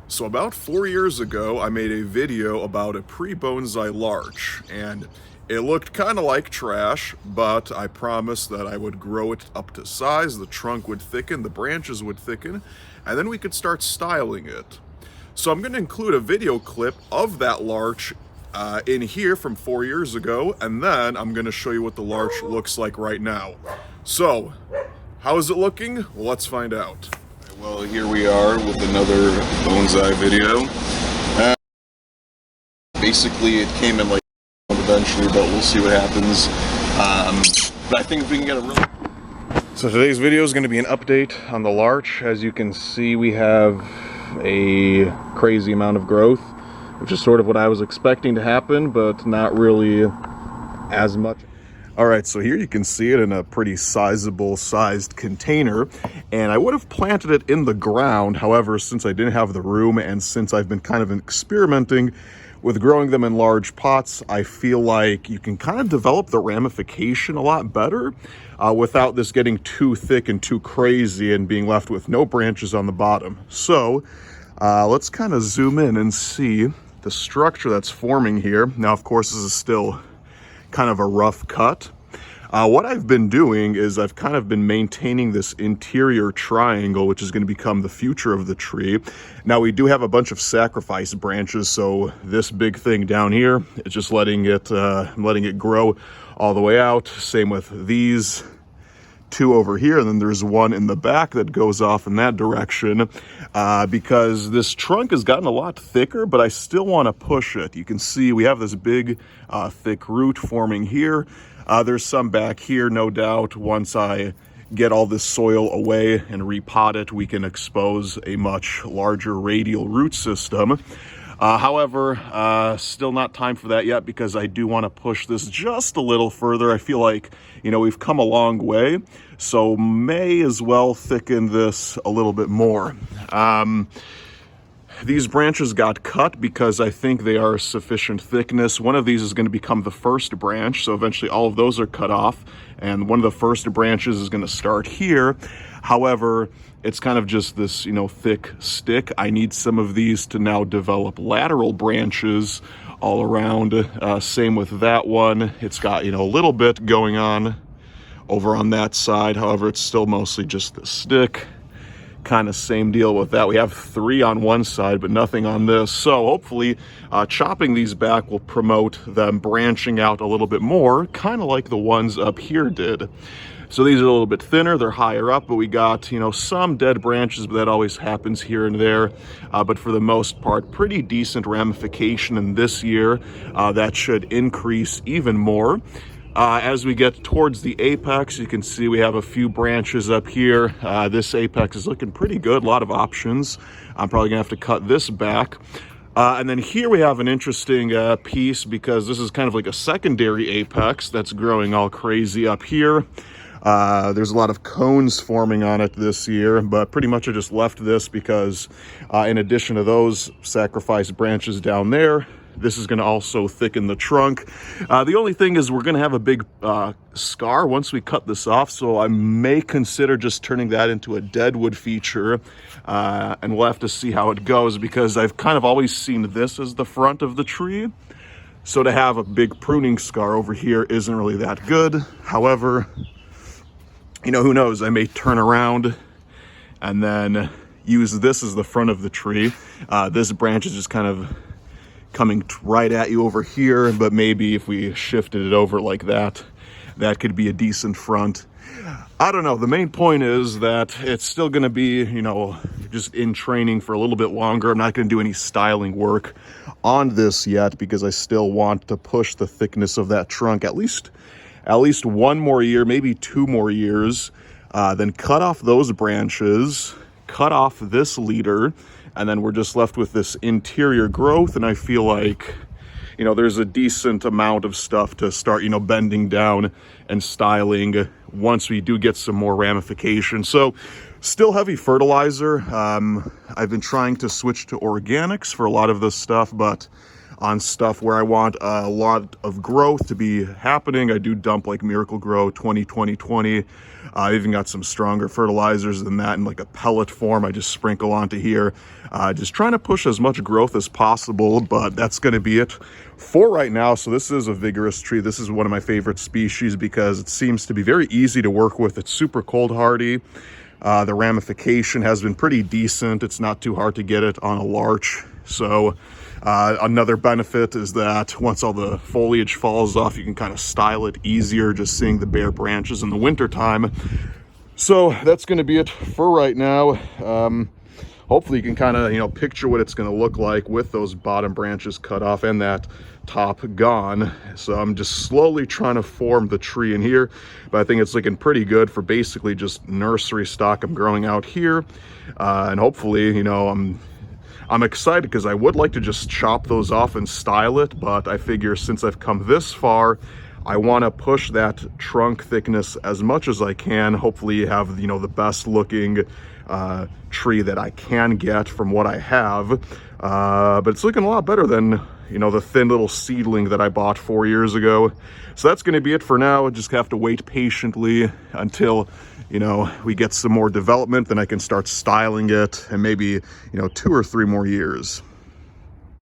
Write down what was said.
So about 4 years ago, I made a video about a pre-bonsai larch, and it looked kind of like trash, but I promised that I would grow it up to size, the trunk would thicken, the branches would thicken, and then we could start styling it. So I'm going to include a video clip of that larch in here from 4 years ago, and then I'm going to show you what the larch looks like right now. So, how is it looking? Well, let's find out. Well, here we are with another bonsai video. Basically, it came in like eventually, but we'll see what happens. But I think if we can get a real... So today's video is going to be an update on the larch. As you can see, we have a crazy amount of growth, which is sort of what I was expecting to happen, but not really as much. All right, so here you can see it in a pretty sizable sized container, and I would have planted it in the ground. However, since I didn't have the room and since I've been kind of experimenting with growing them in large pots, I feel like you can kind of develop the ramification a lot better without this getting too thick and too crazy and being left with no branches on the bottom. So let's kind of zoom in and see the structure that's forming here. Now, of course, this is still kind of a rough cut. What I've been doing is I've kind of been maintaining this interior triangle, which is going to become the future of the tree. Now, we do have a bunch of sacrifice branches, so this big thing down here is just letting it grow all the way out. Same with these two over here, and then there's one in the back that goes off in that direction because this trunk has gotten a lot thicker, but I still want to push it. You can see we have this big thick root forming here. There's some back here, no doubt. Once I get all this soil away and repot it, we can expose a much larger radial root system. However, still not time for that yet because I do want to push this just a little further. I feel like, we've come a long way, so may as well thicken this a little bit more. These branches got cut because I think they are sufficient thickness. One of these is going to become the first branch, so eventually all of those are cut off, and one of the first branches is going to start here. However, it's kind of just this, thick stick. I need some of these to now develop lateral branches all around. Same with that one. It's got, a little bit going on over on that side. However, it's still mostly just the stick. Kind of same deal with that. We have 3 on one side, but nothing on this. So hopefully chopping these back will promote them branching out a little bit more, kind of like the ones up here did. So these are a little bit thinner, they're higher up, but we got, some dead branches, but that always happens here and there. But for the most part, pretty decent ramification. And this year, that should increase even more. As we get towards the apex, you can see we have a few branches up here. This apex is looking pretty good, a lot of options. I'm probably gonna have to cut this back. And then here we have an interesting piece because this is kind of like a secondary apex that's growing all crazy up here. There's a lot of cones forming on it this year, but pretty much I just left this because in addition to those sacrifice branches down there, this is going to also thicken the trunk. The only thing is we're going to have a big scar once we cut this off, so I may consider just turning that into a deadwood feature, and we'll have to see how it goes because I've kind of always seen this as the front of the tree. So to have a big pruning scar over here isn't really that good. However, who knows? I may turn around and then use this as the front of the tree. This branch is just kind of coming right at you over here, but maybe if we shifted it over like that, that could be a decent front. I don't know. The main point is that it's still going to be, just in training for a little bit longer. I'm not going to do any styling work on this yet because I still want to push the thickness of that trunk at least 1 more year, maybe 2 more years, then cut off those branches, cut off this leader, and then we're just left with this interior growth. And I feel like, there's a decent amount of stuff to start, bending down and styling once we do get some more ramification. So still heavy fertilizer. I've been trying to switch to organics for a lot of this stuff, but on stuff where I want a lot of growth to be happening. I do dump like Miracle Grow 20-20-20. I even got some stronger fertilizers than that in like a pellet form. I just sprinkle onto here, just trying to push as much growth as possible, but that's going to be it for right now. So this is a vigorous tree. This is one of my favorite species because it seems to be very easy to work with. It's super cold hardy. The ramification has been pretty decent. It's not too hard to get it on a larch. So another benefit is that once all the foliage falls off, you can kind of style it easier just seeing the bare branches in the winter time. So that's going to be it for right now. Hopefully you can kind of, picture what it's going to look like with those bottom branches cut off and that top gone. So I'm just slowly trying to form the tree in here, but I think it's looking pretty good for basically just nursery stock I'm growing out here. And hopefully, I'm excited because I would like to just chop those off and style it, but I figure since I've come this far, I want to push that trunk thickness as much as I can. Hopefully have, the best looking tree that I can get from what I have. But it's looking a lot better than, the thin little seedling that I bought 4 years ago. So that's going to be it for now. I just have to wait patiently until, we get some more development, then I can start styling it, and maybe, 2 or 3 more years.